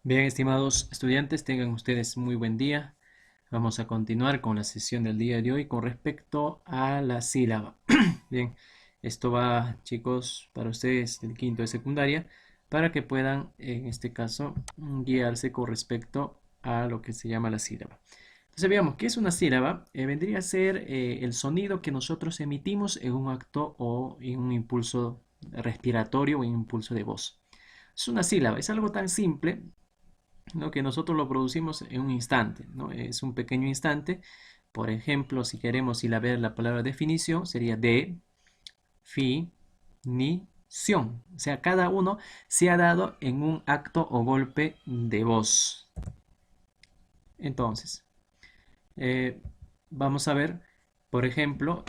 Bien, estimados estudiantes, tengan ustedes muy buen día. Vamos a continuar con la sesión del día de hoy con respecto a la sílaba. Bien, esto va, chicos, para ustedes del quinto de secundaria, para que puedan, en este caso, guiarse con respecto a lo que se llama la sílaba. Entonces, veamos, ¿qué es una sílaba? Vendría a ser el sonido que nosotros emitimos en un acto o en un impulso respiratorio o en un impulso de voz. Es una sílaba, es algo tan simple, ¿no?, que nosotros lo producimos en un instante, ¿no? Es un pequeño instante. Por ejemplo, si queremos ir a ver la palabra definición, sería definición. O sea, cada uno se ha dado en un acto o golpe de voz. Entonces, eh, vamos a ver, por ejemplo,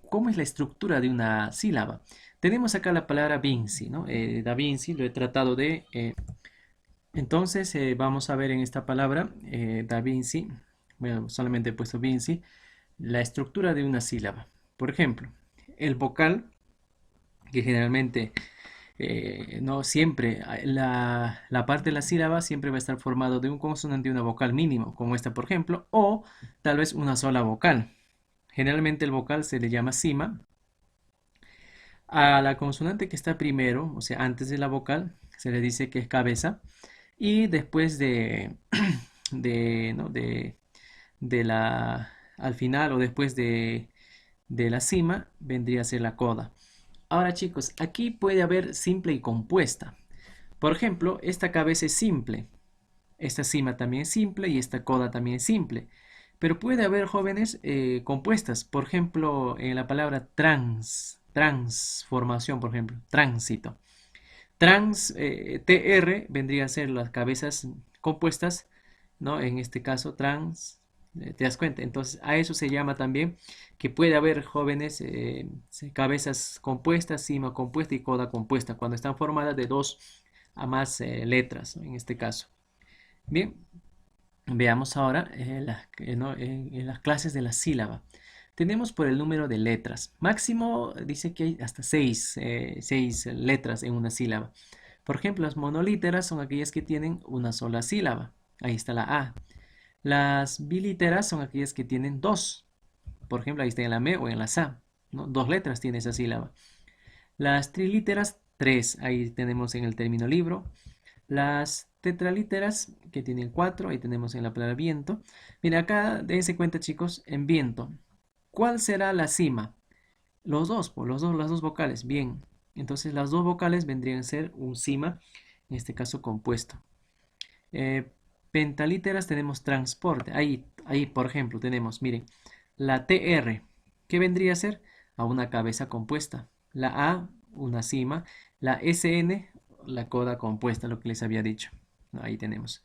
cómo es la estructura de una sílaba. Tenemos acá la palabra Vinci, ¿no? Da Vinci, lo he tratado de entonces, vamos a ver en esta palabra, Da Vinci, bueno, solamente he puesto Vinci, la estructura de una sílaba. Por ejemplo, el vocal, que generalmente no siempre, la parte de la sílaba siempre va a estar formado de un consonante y una vocal mínimo, como esta, por ejemplo, o tal vez una sola vocal. Generalmente el vocal se le llama cima. A la consonante que está primero, o sea, antes de la vocal, se le dice que es cabeza. Y después ¿no?, de al final o después de la cima, vendría a ser la coda. Ahora, chicos, aquí puede haber simple y compuesta. Por ejemplo, esta cabeza es simple, esta cima también es simple y esta coda también es simple. Pero puede haber jóvenes compuestas. Por ejemplo, en la palabra transformación, por ejemplo, tránsito. TR vendría a ser las cabezas compuestas, ¿no? En este caso, ¿te das cuenta? Entonces, a eso se llama también que puede haber jóvenes cabezas compuestas, cima compuesta y coda compuesta, cuando están formadas de dos a más letras, ¿no?, en este caso. Bien, veamos ahora ¿no?, en las clases de la sílaba. Tenemos por el número de letras. Máximo dice que hay hasta seis letras en una sílaba. Por ejemplo, las monolíteras son aquellas que tienen una sola sílaba. Ahí está la A. Las bilíteras son aquellas que tienen dos. Por ejemplo, ahí está en la M o en la SA, ¿no? Dos letras tiene esa sílaba. Las trilíteras, tres. Ahí tenemos en el término libro. Las tetralíteras, que tienen cuatro. Ahí tenemos en la palabra viento. Mira, acá dense cuenta, chicos, en viento. ¿Cuál será la cima? Los dos, las dos vocales. Bien. Entonces las dos vocales vendrían a ser un cima, en este caso compuesto. Eh, Pentalíteras tenemos transporte. Ahí, por ejemplo, tenemos, miren, la TR, ¿qué vendría a ser? A una cabeza compuesta. La A, una cima. La SN, la coda compuesta, lo que les había dicho. Ahí tenemos.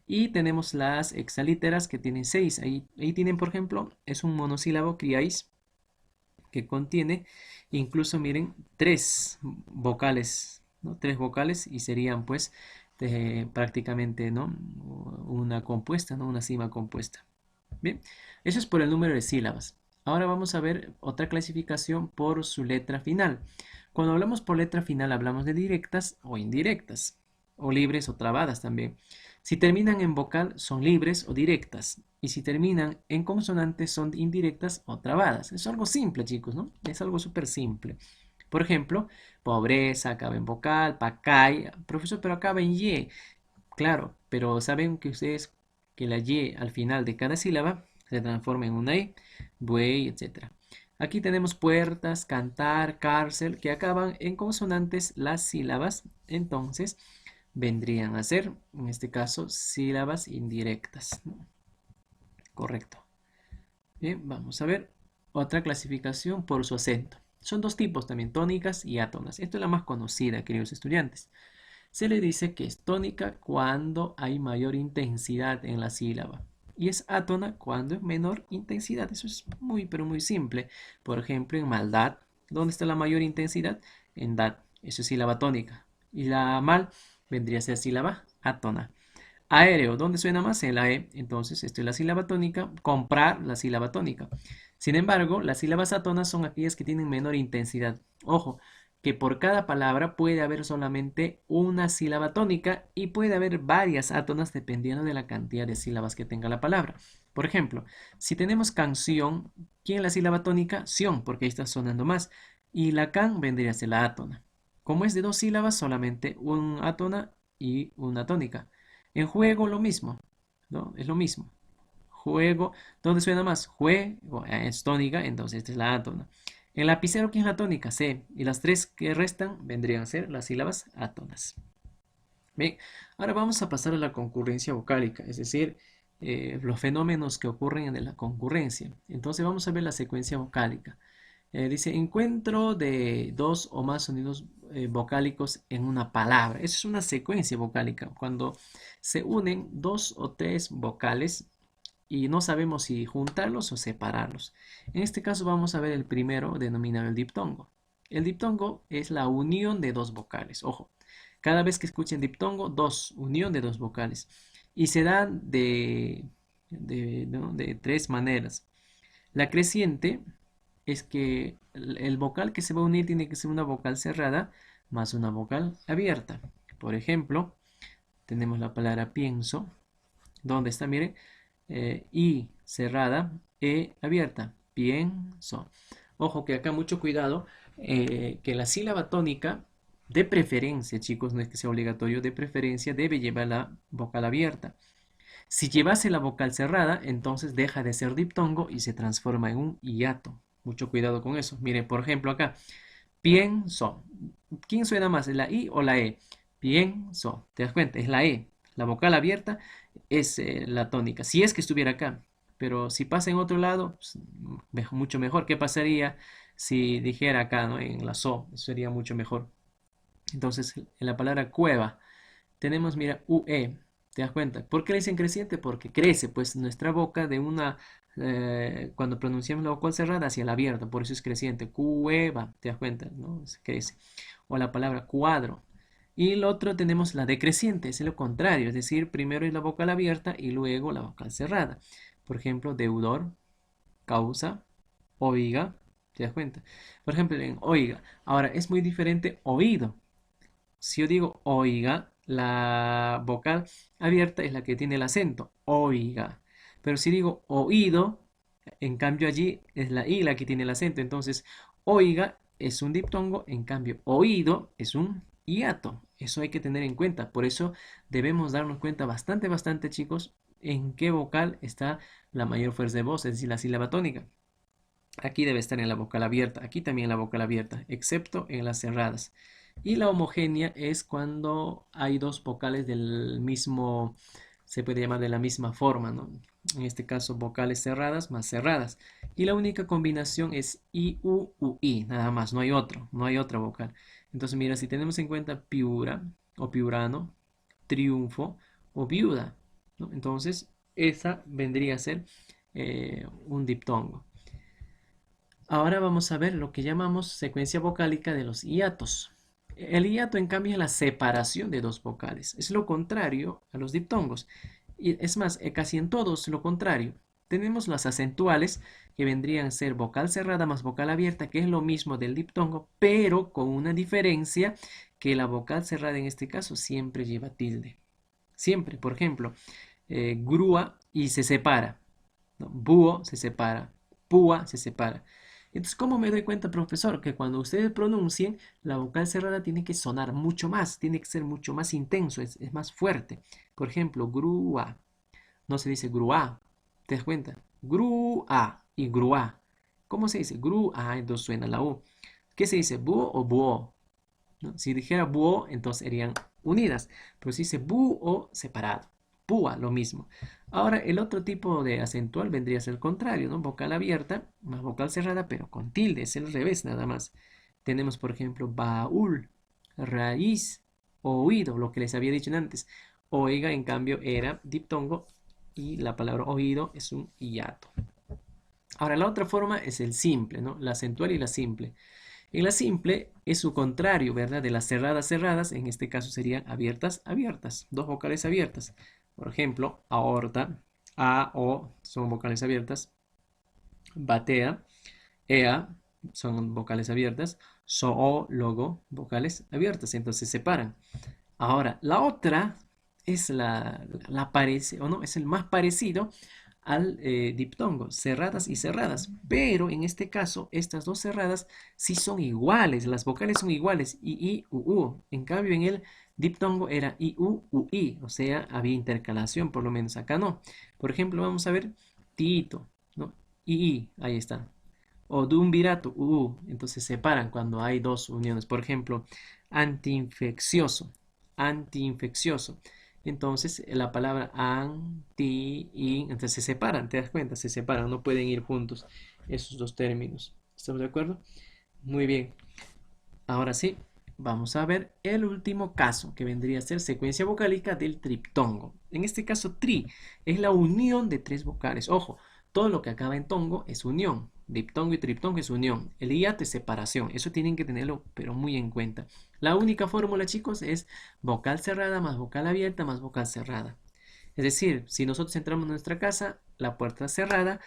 Y tenemos las hexalíteras que tienen seis. Ahí tienen, por ejemplo, es un monosílabo, criáis, que contiene incluso, miren, tres vocales, ¿no? Tres vocales y serían pues prácticamente, ¿no?, una compuesta, ¿no?, una cima compuesta. Bien, eso es por el número de sílabas. Ahora vamos a ver otra clasificación por su letra final. Cuando hablamos por letra final hablamos de directas o indirectas, o libres o trabadas también. Si terminan en vocal son libres o directas, y si terminan en consonantes son indirectas o trabadas. Es algo simple, chicos, ¿no? Es algo súper simple. Por ejemplo, pobreza acaba en vocal, pacay, profesor, pero acaba en y. Claro, pero saben que ustedes que la y al final de cada sílaba se transforma en una i, buey, etc. Aquí tenemos puertas, cantar, cárcel, que acaban en consonantes las sílabas, entonces vendrían a ser, en este caso, sílabas indirectas. Correcto. Bien, vamos a ver otra clasificación por su acento. Son dos tipos también, tónicas y átonas. Esta es la más conocida, queridos estudiantes. Se le dice que es tónica cuando hay mayor intensidad en la sílaba. Y es átona cuando es menor intensidad. Eso es muy, pero muy simple. Por ejemplo, en maldad, ¿dónde está la mayor intensidad? En dad. Eso es sílaba tónica. Y la mal vendría a ser sílaba átona. Aéreo, ¿dónde suena más? En la E. Entonces, esto es la sílaba tónica. Comprar, la sílaba tónica. Sin embargo, las sílabas átonas son aquellas que tienen menor intensidad. Ojo, que por cada palabra puede haber solamente una sílaba tónica y puede haber varias átonas dependiendo de la cantidad de sílabas que tenga la palabra. Por ejemplo, si tenemos canción, ¿quién es la sílaba tónica? Sion, porque ahí está sonando más. Y la can vendría a ser la átona. Como es de dos sílabas, solamente un átona y una tónica. En juego lo mismo, ¿no? Es lo mismo. Juego, ¿dónde suena más? Juego, es tónica, entonces esta es la átona. El lapicero, ¿quién es la tónica? C. Y las tres que restan vendrían a ser las sílabas átonas. Bien, ahora vamos a pasar a la concurrencia vocálica, es decir, los fenómenos que ocurren en la concurrencia. Entonces vamos a ver la secuencia vocálica. Dice, encuentro de dos o más sonidos vocálicos en una palabra. Eso es una secuencia vocálica, cuando se unen dos o tres vocales y no sabemos si juntarlos o separarlos. En este caso vamos a ver el primero, denominado el diptongo. El diptongo es la unión de dos vocales. Ojo, cada vez que escuchen diptongo, unión de dos vocales. Y se da ¿no? de tres maneras. La creciente es que el vocal que se va a unir tiene que ser una vocal cerrada más una vocal abierta. Por ejemplo, tenemos la palabra pienso. ¿Dónde está? Mire, I cerrada, E abierta, pienso. Ojo que acá mucho cuidado, que la sílaba tónica, de preferencia, chicos, no es que sea obligatorio, de preferencia debe llevar la vocal abierta. Si llevase la vocal cerrada, entonces deja de ser diptongo y se transforma en un hiato. Mucho cuidado con eso. Miren, por ejemplo, acá, pienso. ¿Quién suena más, la I o la E? Pienso. ¿Te das cuenta? Es la E. La vocal abierta es la tónica. Si es que estuviera acá. Pero si pasa en otro lado, pues, mucho mejor. ¿Qué pasaría si dijera acá, ¿no? En la SO? Sería mucho mejor. Entonces, en la palabra cueva tenemos, mira, UE. ¿Te das cuenta? ¿Por qué le dicen creciente? Porque crece, pues nuestra boca de una, cuando pronunciamos la vocal cerrada hacia la abierta, por eso es creciente. Cueva, ¿te das cuenta? ¿No? Crece. O la palabra cuadro. Y el otro tenemos la decreciente, es lo contrario, es decir, primero es la vocal abierta y luego la vocal cerrada. Por ejemplo, deudor, causa, oiga, ¿te das cuenta? Por ejemplo, en oiga. Ahora, es muy diferente oído. Si yo digo oiga, la vocal abierta es la que tiene el acento, oiga. Pero si digo oído, en cambio allí es la I la que tiene el acento. Entonces, oiga es un diptongo, en cambio oído es un hiato. Eso hay que tener en cuenta. Por eso debemos darnos cuenta bastante, bastante, chicos, en qué vocal está la mayor fuerza de voz, es decir, la sílaba tónica. Aquí debe estar en la vocal abierta, aquí también en la vocal abierta, excepto en las cerradas. Y la homogénea es cuando hay dos vocales del mismo, se puede llamar de la misma forma, ¿no? En este caso, vocales cerradas más cerradas. Y la única combinación es I, U, I, nada más, no hay otro, no hay otra vocal. Entonces, mira, si tenemos en cuenta piura o piurano, triunfo o viuda, ¿no? Entonces, esa vendría a ser un diptongo. Ahora vamos a ver lo que llamamos secuencia vocálica de los hiatos. El hiato, en cambio, es la separación de dos vocales. Es lo contrario a los diptongos. Y es más, casi en todos lo contrario. Tenemos las acentuales, que vendrían a ser vocal cerrada más vocal abierta, que es lo mismo del diptongo, pero con una diferencia que la vocal cerrada en este caso siempre lleva tilde. Siempre, por ejemplo, grúa y se separa, ¿no? Búho se separa, púa se separa. Entonces, ¿cómo me doy cuenta, profesor? Que cuando ustedes pronuncien, la vocal cerrada tiene que sonar mucho más, tiene que ser mucho más intenso, es más fuerte. Por ejemplo, grúa, no se dice grúa, ¿te das cuenta? Grúa y grúa. ¿Cómo se dice? Grúa, entonces suena la U. ¿Qué se dice? ¿Búho o búho? ¿No? Si dijera búho, entonces serían unidas, pero si dice búho, separado. Púa, lo mismo. Ahora, el otro tipo de acentual vendría a ser el contrario, ¿no? Vocal abierta, más vocal cerrada, pero con tilde, es el revés nada más. Tenemos, por ejemplo, baúl, raíz, oído, lo que les había dicho antes. Oiga, en cambio, era diptongo y la palabra oído es un hiato. Ahora, la otra forma es el simple, ¿no? La acentual y la simple. En la simple es su contrario, ¿verdad? De las cerradas, cerradas, en este caso serían abiertas, abiertas, dos vocales abiertas. Por ejemplo, aorta, A, O, son vocales abiertas. Batea, EA, son vocales abiertas, zoólogo, vocales abiertas, entonces se separan. Ahora, la otra es o no, es el más parecido al diptongo, cerradas y cerradas, pero en este caso, estas dos cerradas sí son iguales, las vocales son iguales, i, u. En cambio, en el diptongo era i, u, i, o sea, había intercalación, por lo menos acá no. Por ejemplo, vamos a ver tito, ¿no? I, ahí está. O dumbirato, entonces se separan cuando hay dos uniones. Por ejemplo, antiinfeccioso, antiinfeccioso. Entonces la palabra entonces se separan, ¿te das cuenta? Se separan, no pueden ir juntos esos dos términos. ¿Estamos de acuerdo? Muy bien. Ahora sí, vamos a ver el último caso, que vendría a ser secuencia vocálica del triptongo. En este caso, tri es la unión de tres vocales. Ojo, todo lo que acaba en tongo es unión. Diptongo y triptongo es unión. El hiato es separación. Eso tienen que tenerlo, pero muy en cuenta. La única fórmula, chicos, es vocal cerrada más vocal abierta más vocal cerrada. Es decir, si nosotros entramos en nuestra casa, la puerta cerrada,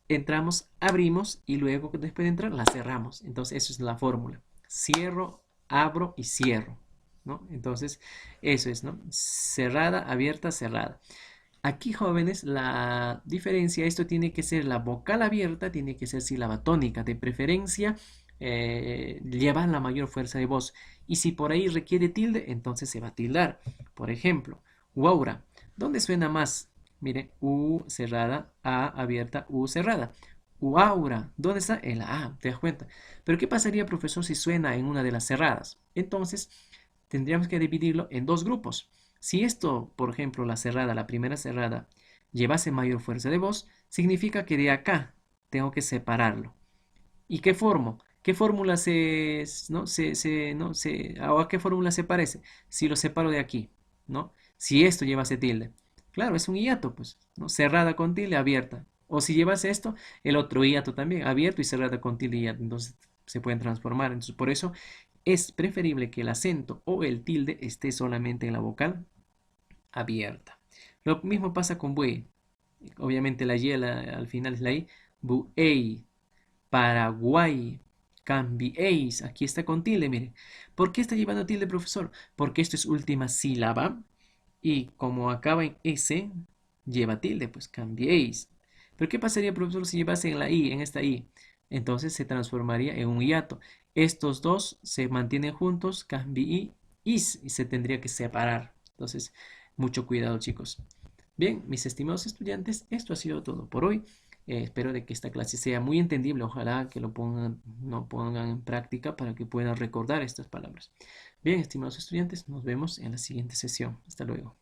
entramos, abrimos y luego después de entrar la cerramos. Entonces, eso es la fórmula. Cierro, abro y cierro, ¿no? Entonces, eso es, ¿no? Cerrada, abierta, cerrada. Aquí, jóvenes, la diferencia, esto tiene que ser la vocal abierta, tiene que ser sílaba tónica, de preferencia, lleva la mayor fuerza de voz. Y si por ahí requiere tilde, entonces se va a tildar. Por ejemplo, Waura, ¿dónde suena más? Mire, U cerrada, A abierta, U cerrada. Uaura, ¿dónde está? En la A, ¿te das cuenta? Pero ¿qué pasaría, profesor, si suena en una de las cerradas? Entonces, tendríamos que dividirlo en dos grupos. Si esto, por ejemplo, la cerrada, la primera cerrada, llevase mayor fuerza de voz, significa que de acá tengo que separarlo. ¿Y qué formo? ¿Qué fórmula no, no, o a qué fórmula se parece? Si lo separo de aquí, ¿no? Si esto llevase tilde. Claro, es un hiato, pues, ¿no? Cerrada con tilde, abierta. O si llevase esto, el otro hiato también, abierto y cerrada con tilde y hiato. Entonces se pueden transformar. Entonces, por eso es preferible que el acento o el tilde esté solamente en la vocal abierta. Lo mismo pasa con buey. Obviamente la y al final es la i. Buey. Paraguay. Cambiéis. Aquí está con tilde, mire. ¿Por qué está llevando tilde, profesor? Porque esto es última sílaba. Y como acaba en S, lleva tilde, pues cambiéis. Pero ¿qué pasaría, profesor, si llevase en la I, en esta I? Entonces se transformaría en un hiato. Estos dos se mantienen juntos, cambií, is, y se tendría que separar. Entonces, mucho cuidado, chicos. Bien, mis estimados estudiantes, esto ha sido todo por hoy. Espero de que esta clase sea muy entendible. Ojalá que no pongan en práctica para que puedan recordar estas palabras. Bien, estimados estudiantes, nos vemos en la siguiente sesión. Hasta luego.